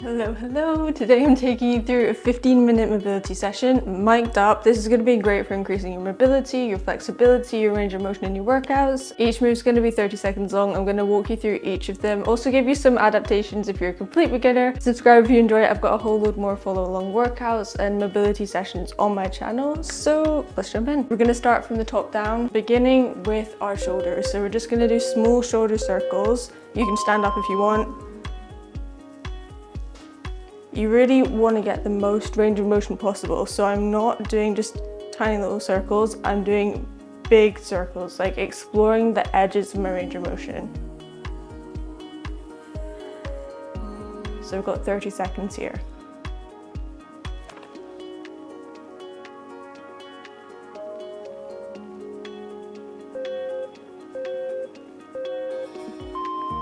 Hello, hello. Today I'm taking you through a 15-minute mobility session, mic'd up. This is going to be great for increasing your mobility, your flexibility, your range of motion in your workouts. Each move is going to be 30 seconds long. I'm going to walk you through each of them. Also give you some adaptations if you're a complete beginner. Subscribe if you enjoy it. I've got a whole load more follow along workouts and mobility sessions on my channel. So let's jump in. We're going to start from the top down, beginning with our shoulders. So we're just going to do small shoulder circles. You can stand up if you want. You really want to get the most range of motion possible. So I'm not doing just tiny little circles, I'm doing big circles, like exploring the edges of my range of motion. So we've got 30 seconds here.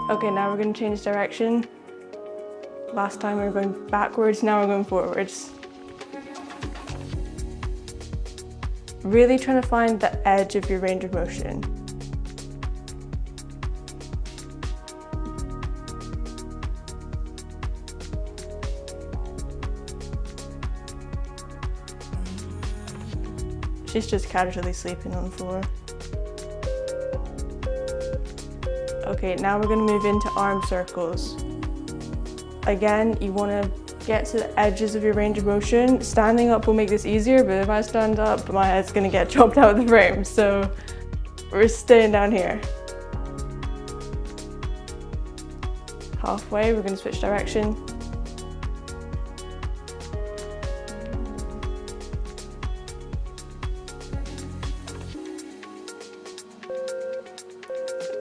Okay, now we're going to change direction. Last time we were going backwards, now we're going forwards. Really trying to find the edge of your range of motion. She's just casually sleeping on the floor. Okay, now we're going to move into arm circles. Again, you want to get to the edges of your range of motion. Standing up will make this easier, but if I stand up, my head's going to get chopped out of the frame. So we're staying down here. Halfway, we're going to switch direction.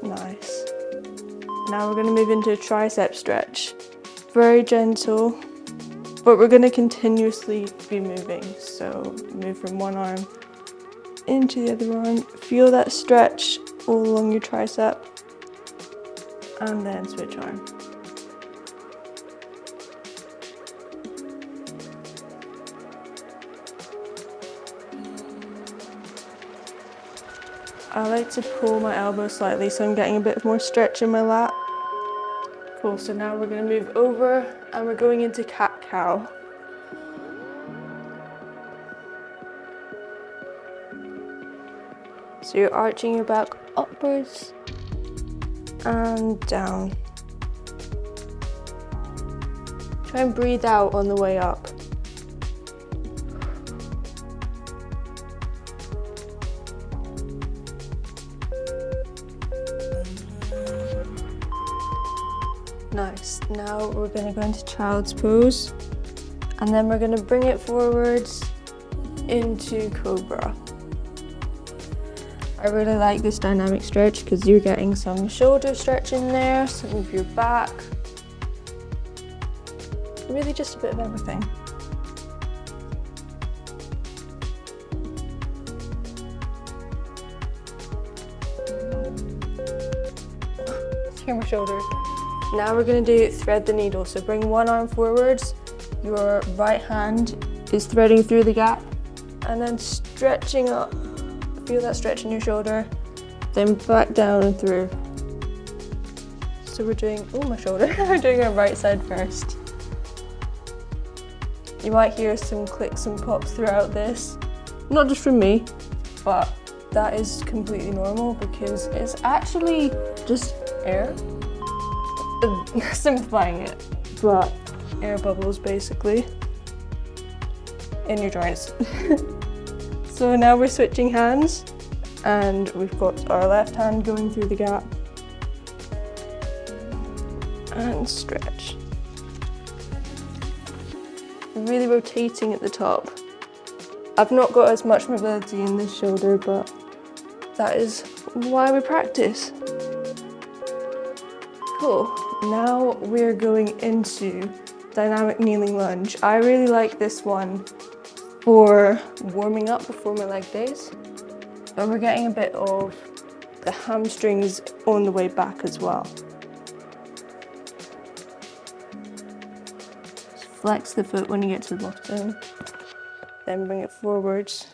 Nice. Now we're going to move into a tricep stretch. Very gentle, but we're going to continuously be moving. So move from one arm into the other arm. Feel that stretch all along your tricep, and then switch arm. I like to pull my elbow slightly so I'm getting a bit more stretch in my lat. Cool, so now we're going to move over and we're going into cat-cow. So you're arching your back upwards and down. Try and breathe out on the way up. Nice. Now we're going to go into child's pose, and then we're going to bring it forwards into cobra. I really like this dynamic stretch because you're getting some shoulder stretch in there, some of your back, really just a bit of everything. Hear my shoulders. Now we're going to do thread the needle. So bring one arm forwards, your right hand is threading through the gap, and then stretching up. Feel that stretch in your shoulder, then back down and through. So we're doing, oh my shoulder, we're doing our right side first. You might hear some clicks and pops throughout this, not just from me, but that is completely normal because it's actually just air. Simplifying it, but air bubbles basically in your joints. So now we're switching hands and we've got our left hand going through the gap and stretch. Really rotating at the top. I've not got as much mobility in this shoulder, but that is why we practice. Cool. Now we're going into dynamic kneeling lunge. I really like this one for warming up before my leg days. But we're getting a bit of the hamstrings on the way back as well. Just flex the foot when you get to the bottom, then bring it forwards.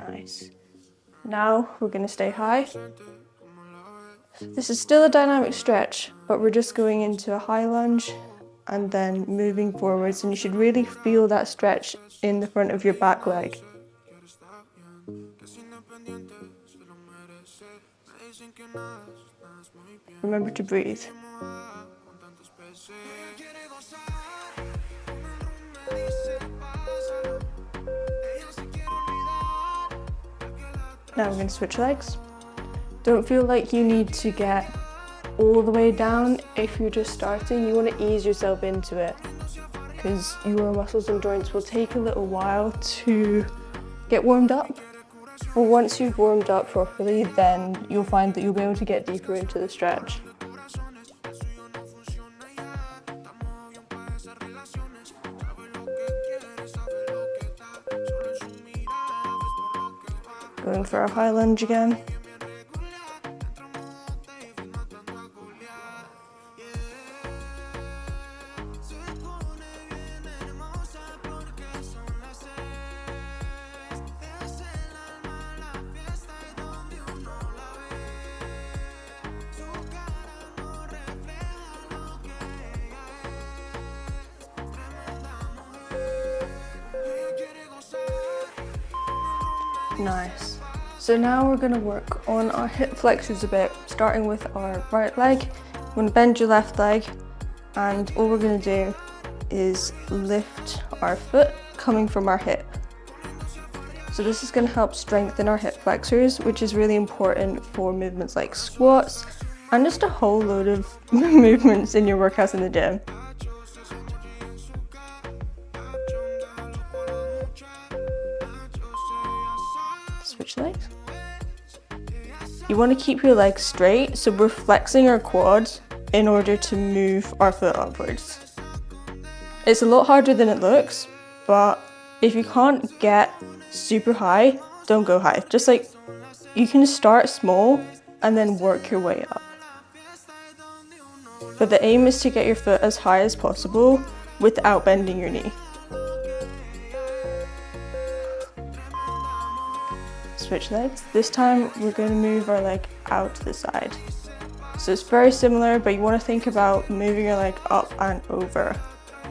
Nice. Now we're going to stay high. This is still a dynamic stretch, but we're just going into a high lunge and then moving forwards, and you should really feel that stretch in the front of your back leg. Remember to breathe. Now we're going to switch legs. Don't feel like you need to get all the way down. If you're just starting, you want to ease yourself into it, because your muscles and joints will take a little while to get warmed up. But once you've warmed up properly, then you'll find that you'll be able to get deeper into the stretch. Going for a high lunge again. Nice. So now we're going to work on our hip flexors a bit, starting with our right leg. We're going to bend your left leg, and all we're going to do is lift our foot coming from our hip. So this is going to help strengthen our hip flexors, which is really important for movements like squats and just a whole load of movements in your workouts in the gym. Switch legs. You want to keep your legs straight, so we're flexing our quads in order to move our foot upwards. It's a lot harder than it looks, but if you can't get super high, don't go high. Just like, you can start small and then work your way up. But the aim is to get your foot as high as possible without bending your knee. Switch legs. This time we're going to move our leg out to the side. So it's very similar, but you want to think about moving your leg up and over.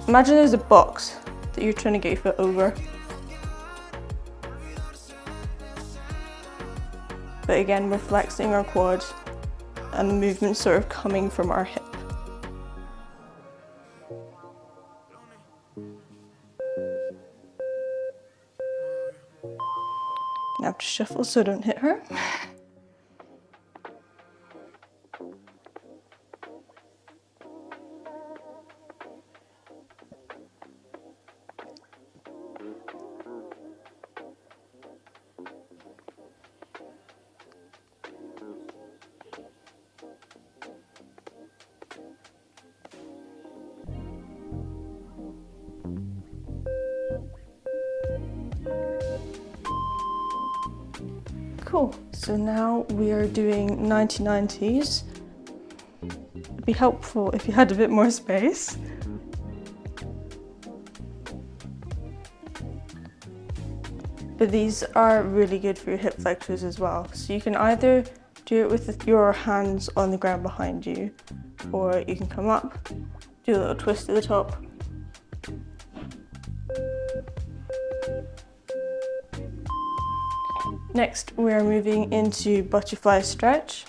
Imagine there's a box that you're trying to get your foot over. But again, we're flexing our quads and the movement's sort of coming from our hip. I have to shuffle so I don't hit her. Cool, so now we are doing 90-90s. It'd be helpful if you had a bit more space. But these are really good for your hip flexors as well. So you can either do it with your hands on the ground behind you, or you can come up, do a little twist at the top. Next, we're moving into butterfly stretch.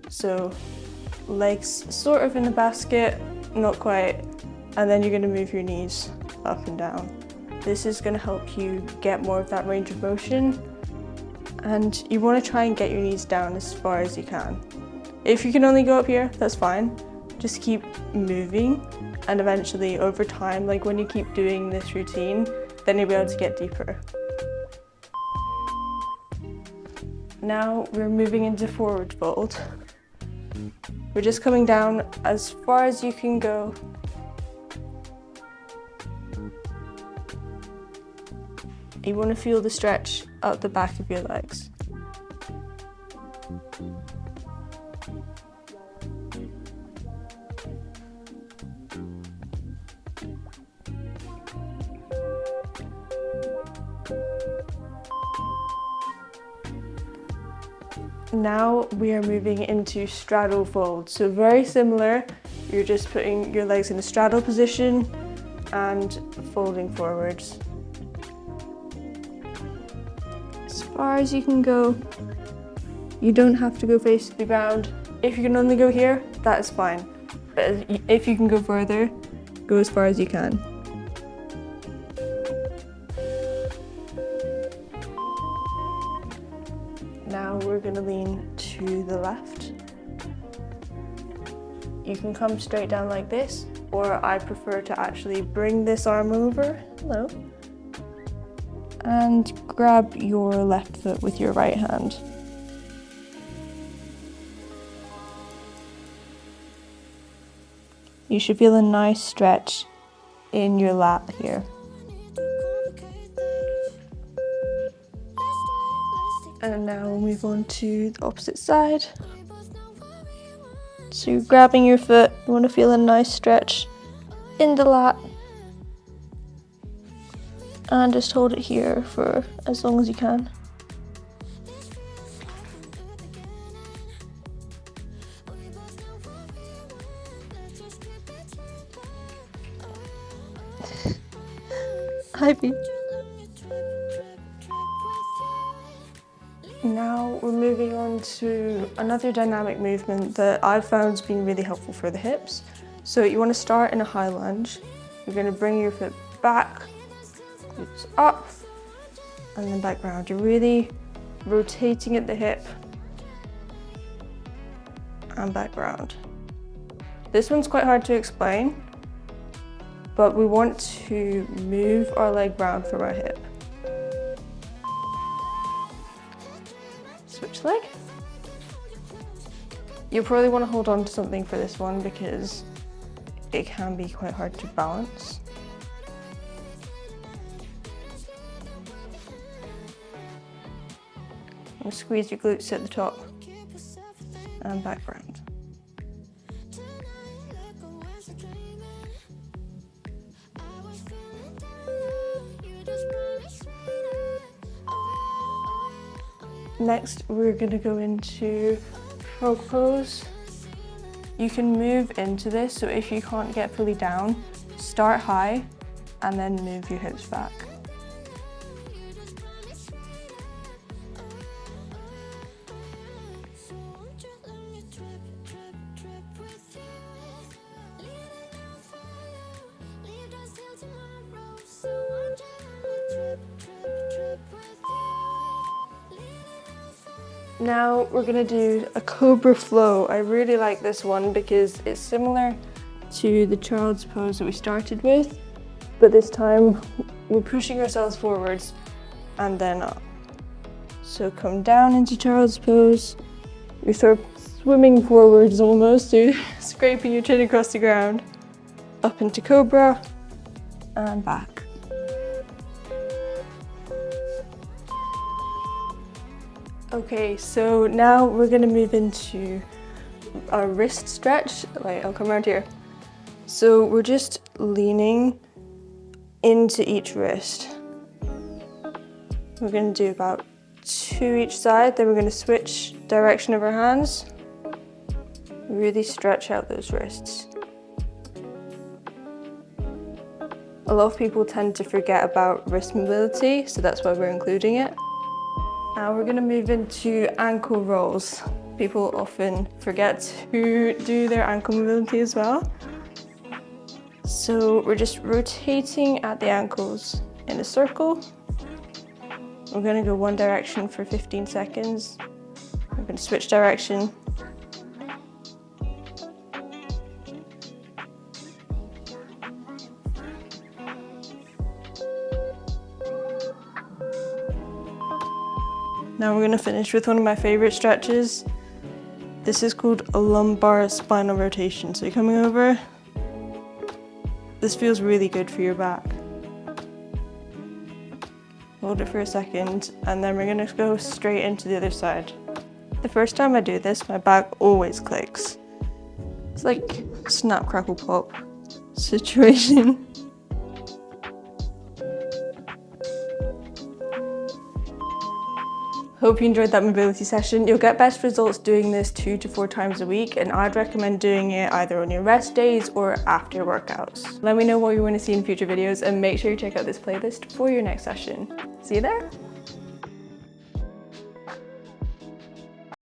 So legs sort of in a basket, not quite, and then you're going to move your knees up and down. This is going to help you get more of that range of motion, and you want to try and get your knees down as far as you can. If you can only go up here, that's fine. Just keep moving, and eventually over time, like when you keep doing this routine, then you'll be able to get deeper. Now we're moving into forward fold. We're just coming down as far as you can go. You want to feel the stretch out the back of your legs. Now we are moving into straddle fold. So very similar, you're just putting your legs in a straddle position and folding forwards. As far as you can go. You don't have to go face to the ground. If you can only go here, that is fine. But if you can go further, go as far as you can. Now we're going to lean to the left. You can come straight down like this, or I prefer to actually bring this arm over, hello, and grab your left foot with your right hand. You should feel a nice stretch in your lat here. And now we'll move on to the opposite side. So you're grabbing your foot, you want to feel a nice stretch in the lat. And just hold it here for as long as you can. Hi, B. Now we're moving on to another dynamic movement that I've found has been really helpful for the hips. So you want to start in a high lunge. You're going to bring your foot back, glutes up, and then back round. You're really rotating at the hip and back round. This one's quite hard to explain, but we want to move our leg round from our hip. Switch leg. You'll probably want to hold on to something for this one because it can be quite hard to balance. And squeeze your glutes at the top and back round. Next, we're going to go into frog pose. You can move into this, so if you can't get fully down, start high and then move your hips back. Now we're going to do a cobra flow. I really like this one because it's similar to the child's pose that we started with, but this time we're pushing ourselves forwards and then up. So come down into child's pose. You're sort of swimming forwards almost, so you're scraping your chin across the ground. Up into cobra and back. Okay, so now we're going to move into our wrist stretch. Wait, I'll come around here. So we're just leaning into each wrist. We're going to do about 2 each side, then we're going to switch direction of our hands. Really stretch out those wrists. A lot of people tend to forget about wrist mobility, so that's why we're including it. Now we're going to move into ankle rolls. People often forget to do their ankle mobility as well. So we're just rotating at the ankles in a circle. We're going to go one direction for 15 seconds. We're going to switch direction. Now we're going to finish with one of my favorite stretches. This is called a lumbar spinal rotation. So you're coming over. This feels really good for your back. Hold it for a second, and then we're going to go straight into the other side. The first time I do this, my back always clicks. It's like snap, crackle, pop situation. Hope you enjoyed that mobility session. You'll get best results doing this 2 to 4 times a week, and I'd recommend doing it either on your rest days or after workouts. Let me know what you want to see in future videos, and make sure you check out this playlist for your next session. See you there.